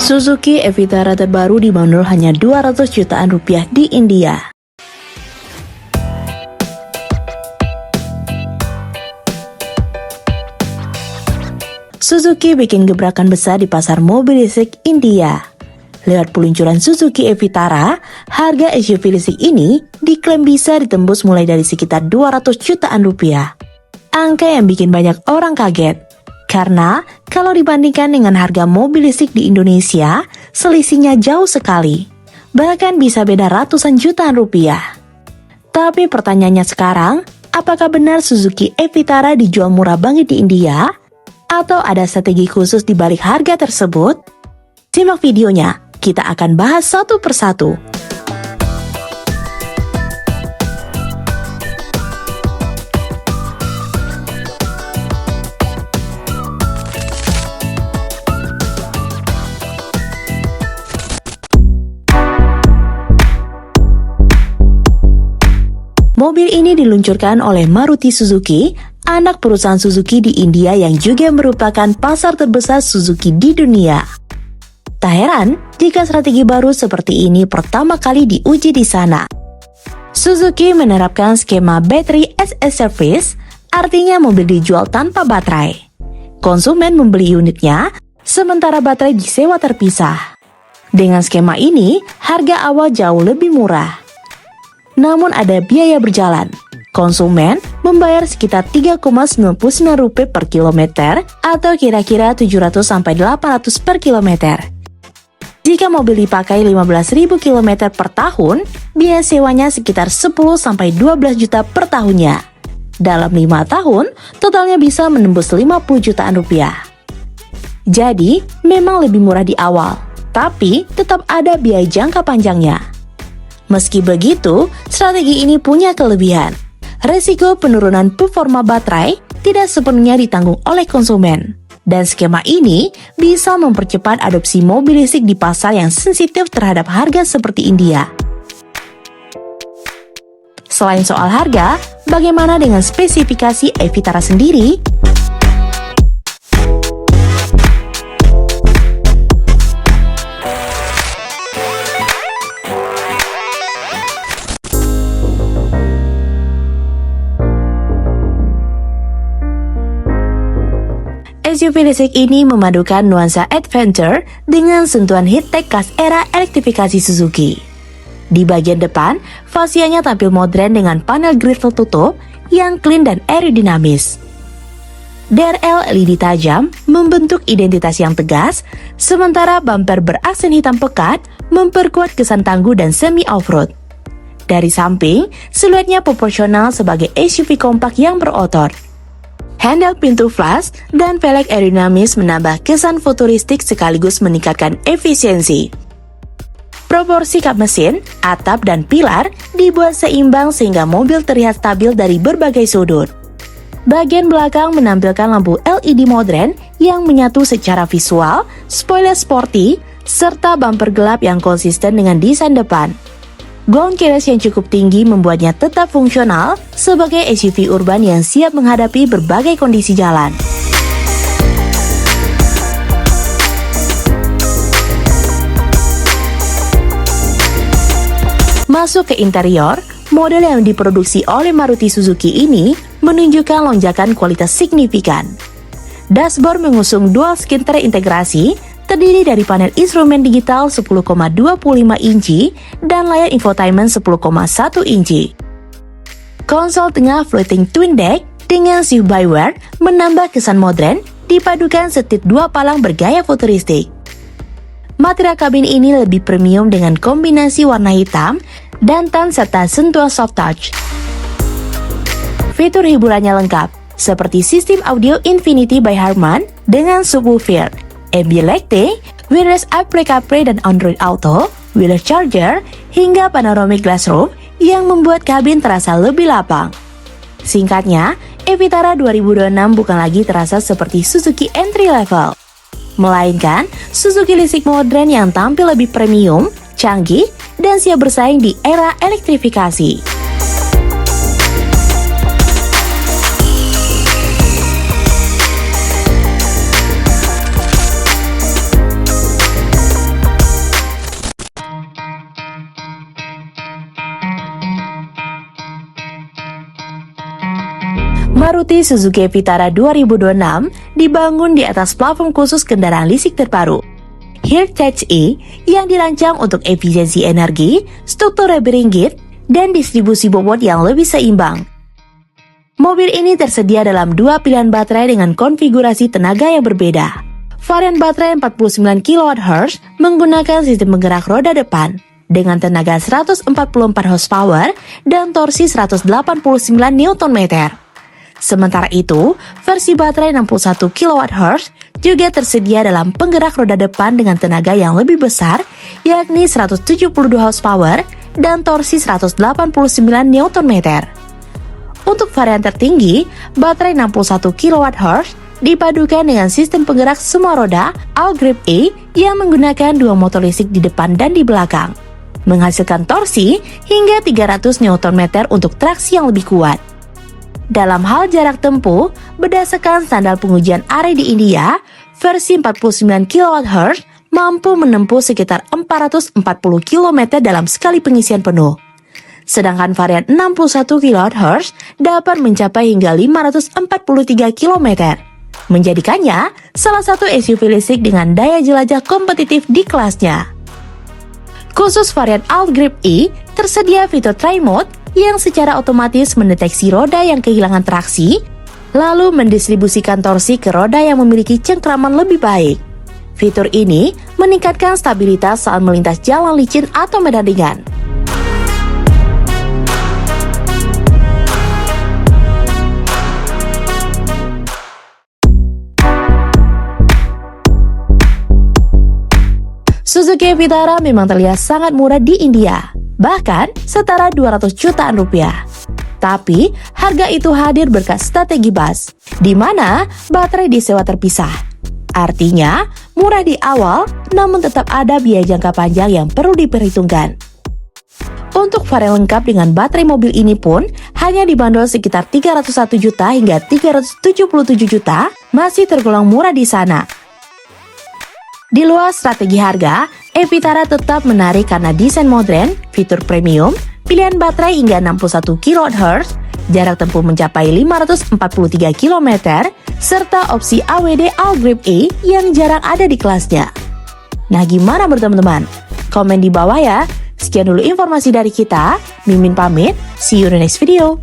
Suzuki e-Vitara terbaru dibanderol hanya 200 jutaan rupiah di India. Suzuki bikin gebrakan besar di pasar mobil listrik India. Lewat peluncuran Suzuki e-Vitara, harga SUV listrik ini diklaim bisa ditembus mulai dari sekitar 200 jutaan rupiah. Angka yang bikin banyak orang kaget. Karena kalau dibandingkan dengan harga mobil listrik di Indonesia, selisihnya jauh sekali. Bahkan bisa beda ratusan jutaan rupiah. Tapi pertanyaannya sekarang, apakah benar Suzuki e-Vitara dijual murah banget di India? Atau ada strategi khusus di balik harga tersebut? Simak videonya. Kita akan bahas satu persatu. Mobil ini diluncurkan oleh Maruti Suzuki, anak perusahaan Suzuki di India yang juga merupakan pasar terbesar Suzuki di dunia. Tak heran jika strategi baru seperti ini pertama kali diuji di sana. Suzuki menerapkan skema Battery as a Service, artinya mobil dijual tanpa baterai. Konsumen membeli unitnya, sementara baterai disewa terpisah. Dengan skema ini, harga awal jauh lebih murah. Namun ada biaya berjalan. Konsumen membayar sekitar Rp3,99 per kilometer atau kira-kira 700-800 per kilometer. Jika mobil dipakai 15.000 km per tahun, biaya sewanya sekitar 10-12 juta per tahunnya. Dalam 5 tahun, totalnya bisa menembus 50 jutaan rupiah. Jadi, memang lebih murah di awal, tapi tetap ada biaya jangka panjangnya. Meski begitu, strategi ini punya kelebihan. Resiko penurunan performa baterai tidak sepenuhnya ditanggung oleh konsumen. Dan skema ini bisa mempercepat adopsi mobil listrik di pasar yang sensitif terhadap harga seperti India. Selain soal harga, bagaimana dengan spesifikasi e-Vitara sendiri? SUV listrik ini memadukan nuansa adventure dengan sentuhan high-tech khas era elektrifikasi Suzuki. Di bagian depan, fasianya tampil modern dengan panel grill tertutup yang clean dan aerodinamis. DRL LED tajam membentuk identitas yang tegas, sementara bumper beraksen hitam pekat memperkuat kesan tangguh dan semi-off-road. Dari samping, siluetnya proporsional sebagai SUV kompak yang berotot. Handle pintu flash dan velg aerodinamis menambah kesan futuristik sekaligus meningkatkan efisiensi. Proporsi kap mesin, atap, dan pilar dibuat seimbang sehingga mobil terlihat stabil dari berbagai sudut. Bagian belakang menampilkan lampu LED modern yang menyatu secara visual, spoiler sporty, serta bumper gelap yang konsisten dengan desain depan. Ground clearance yang cukup tinggi membuatnya tetap fungsional sebagai SUV urban yang siap menghadapi berbagai kondisi jalan. Masuk ke interior, model yang diproduksi oleh Maruti Suzuki ini menunjukkan lonjakan kualitas signifikan. Dashboard mengusung dual screen terintegrasi, terdiri dari panel instrumen digital 10,25 inci dan layar infotainment 10,1 inci. Konsol tengah floating twin deck dengan shift by-wire menambah kesan modern dipadukan setir dua palang bergaya futuristik. Material kabin ini lebih premium dengan kombinasi warna hitam dan tan serta sentuhan soft touch. Fitur hiburannya lengkap, seperti sistem audio Infinity by Harman dengan subwoofer, ambient lighting, wireless Apple CarPlay dan Android Auto, wireless charger, hingga panoramic glass roof yang membuat kabin terasa lebih lapang. Singkatnya, e-Vitara 2026 bukan lagi terasa seperti Suzuki entry level, melainkan Suzuki listrik modern yang tampil lebih premium, canggih, dan siap bersaing di era elektrifikasi. Maruti Suzuki Vitara 2026 dibangun di atas platform khusus kendaraan listrik terbaru, Heritage E, yang dirancang untuk efisiensi energi, struktur ringgit, dan distribusi bobot yang lebih seimbang. Mobil ini tersedia dalam dua pilihan baterai dengan konfigurasi tenaga yang berbeda. Varian baterai 49 kWh menggunakan sistem penggerak roda depan dengan tenaga 144 horsepower dan torsi 189 Nm. Sementara itu, versi baterai 61 kWh juga tersedia dalam penggerak roda depan dengan tenaga yang lebih besar, yakni 172 horsepower dan torsi 189 Nm. Untuk varian tertinggi, baterai 61 kWh dipadukan dengan sistem penggerak semua roda All-Grip E yang menggunakan dua motor listrik di depan dan di belakang, menghasilkan torsi hingga 300 Nm untuk traksi yang lebih kuat. Dalam hal jarak tempuh, berdasarkan standar pengujian ARE di India, versi 49 kWh mampu menempuh sekitar 440 km dalam sekali pengisian penuh. Sedangkan varian 61 kWh dapat mencapai hingga 543 km, menjadikannya salah satu SUV listrik dengan daya jelajah kompetitif di kelasnya. Khusus varian All-Grip E, tersedia fitur Try Mode yang secara otomatis mendeteksi roda yang kehilangan traksi, lalu mendistribusikan torsi ke roda yang memiliki cengkraman lebih baik. Fitur ini meningkatkan stabilitas saat melintas jalan licin atau medan ringan. Suzuki Vitara memang terlihat sangat murah di India, bahkan setara 200 jutaan rupiah. Tapi, harga itu hadir berkat strategi bus, di mana baterai disewa terpisah. Artinya, murah di awal, namun tetap ada biaya jangka panjang yang perlu diperhitungkan. Untuk varian lengkap dengan baterai mobil ini pun hanya dibanderol sekitar 301 juta hingga 377 juta, masih tergolong murah di sana. Di luar strategi harga, Vitara tetap menarik karena desain modern, fitur premium, pilihan baterai hingga 61 kWh, jarak tempuh mencapai 543 km, serta opsi AWD All-Grip E yang jarang ada di kelasnya. Nah, gimana menurut teman-teman? Komen di bawah ya. Sekian dulu informasi dari kita. Mimin pamit, see you in the next video.